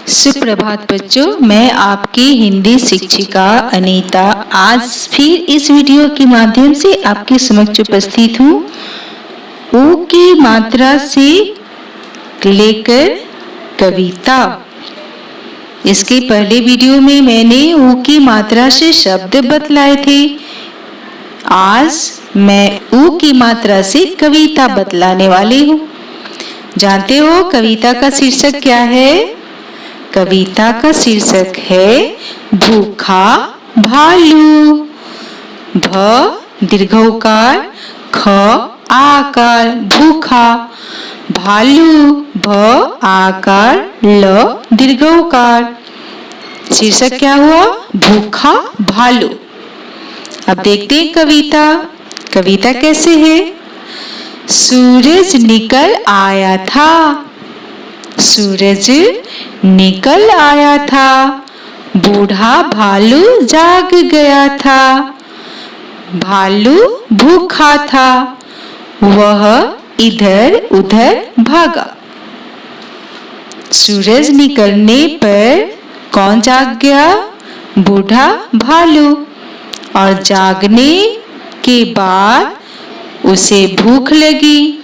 सुप्रभात बच्चों, मैं आपकी हिंदी शिक्षिका अनीता आज फिर इस वीडियो के माध्यम से आपके समक्ष उपस्थित हूँ। ऊ की मात्रा से लेकर कविता। इसके पहले वीडियो में मैंने ऊ की मात्रा से शब्द बतलाए थे। आज मैं ऊ की मात्रा से कविता बतलाने वाली हूँ। जानते हो कविता का शीर्षक क्या है? कविता का शीर्षक है भूखा भालू। भ दीर्घौकार, ख आकार, भूखा। भालू, भ आकार, ल दीर्घौकार। शीर्षक क्या हुआ? भूखा भालू। अब देखते हैं कविता। कविता कैसे है? सूरज निकल आया था। सूरज निकल आया था। बूढ़ा भालू जाग गया था। भालू भूखा था। वह इधर उधर भागा। सूरज निकलने पर कौन जाग गया? बूढ़ा भालू। और जागने के बाद उसे भूख लगी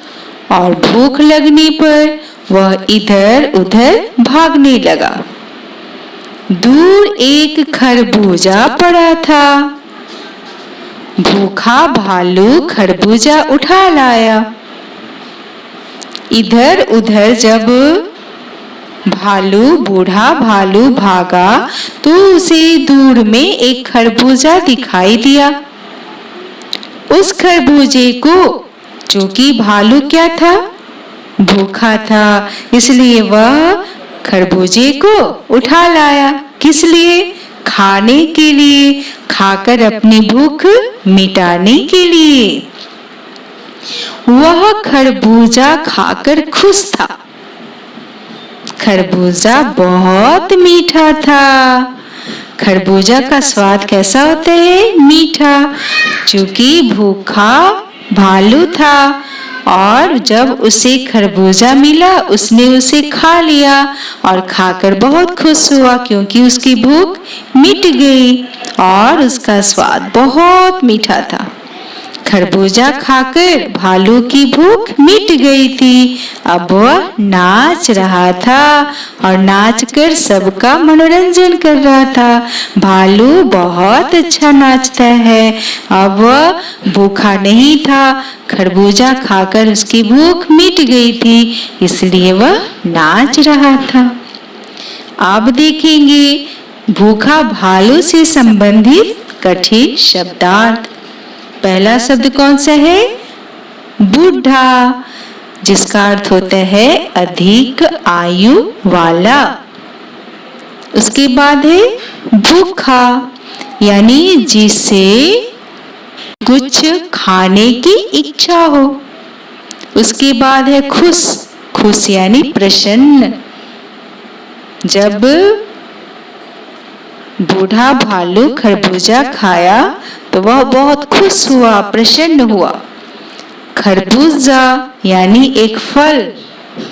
और भूख लगने पर वह इधर उधर भागने लगा। दूर एक खरबूजा पड़ा था। भूखा भालू खरबूजा उठा लाया। इधर उधर जब बूढ़ा भालू भागा तो उसे दूर में एक खरबूजा दिखाई दिया। उस खरबूजे को, जो कि भालू क्या था? भूखा था, इसलिए वह खरबूजे को उठा लाया। किस लिए? खाने के लिए, खाकर अपनी भूख मिटाने के लिए। वह खरबूजा खाकर खुश था। खरबूजा बहुत मीठा था। खरबूजा का स्वाद कैसा होता है? मीठा। क्योंकि भूखा भालू था और जब उसे खरबूजा मिला उसने उसे खा लिया और खाकर बहुत खुश हुआ क्योंकि उसकी भूख मिट गई और उसका स्वाद बहुत मीठा था। खरबूजा खाकर भालू की भूख मिट गई थी। अब वह नाच रहा था और नाचकर सबका मनोरंजन कर रहा था। भालू बहुत अच्छा नाचता है। अब वह भूखा नहीं था। खरबूजा खाकर उसकी भूख मिट गई थी, इसलिए वह नाच रहा था। अब देखेंगे भूखा भालू से संबंधित कठिन शब्दार्थ। पहला शब्द कौन सा है? बूढ़ा, जिसका अर्थ होता है अधिक आयु वाला। उसके बाद है भूखा, यानी जिसे कुछ खाने की इच्छा हो। उसके बाद है खुश, खुश यानी प्रसन्न। जब बूढ़ा भालू खरबूजा खाया तो वह बहुत खुश हुआ, प्रसन्न हुआ। खरबूजा यानी एक फल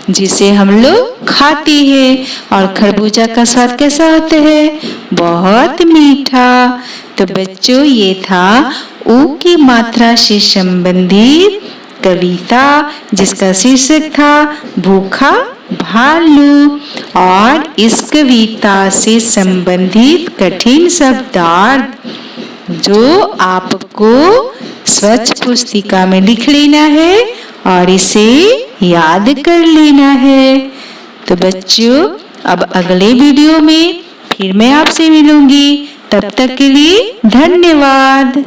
जिसे हम लोग खाते हैं और खरबूजा का स्वाद कैसा होता है? बहुत मीठा। तो बच्चों, ये था ऊ की मात्रा से संबंधित कविता जिसका शीर्षक था भूखा भालू। और इस कविता से संबंधित कठिन शब्दार्थ जो आपको स्वच्छ पुस्तिका में लिख लेना है और इसे याद कर लेना है। तो बच्चों, अब अगले वीडियो में फिर मैं आपसे मिलूंगी। तब तक के लिए धन्यवाद।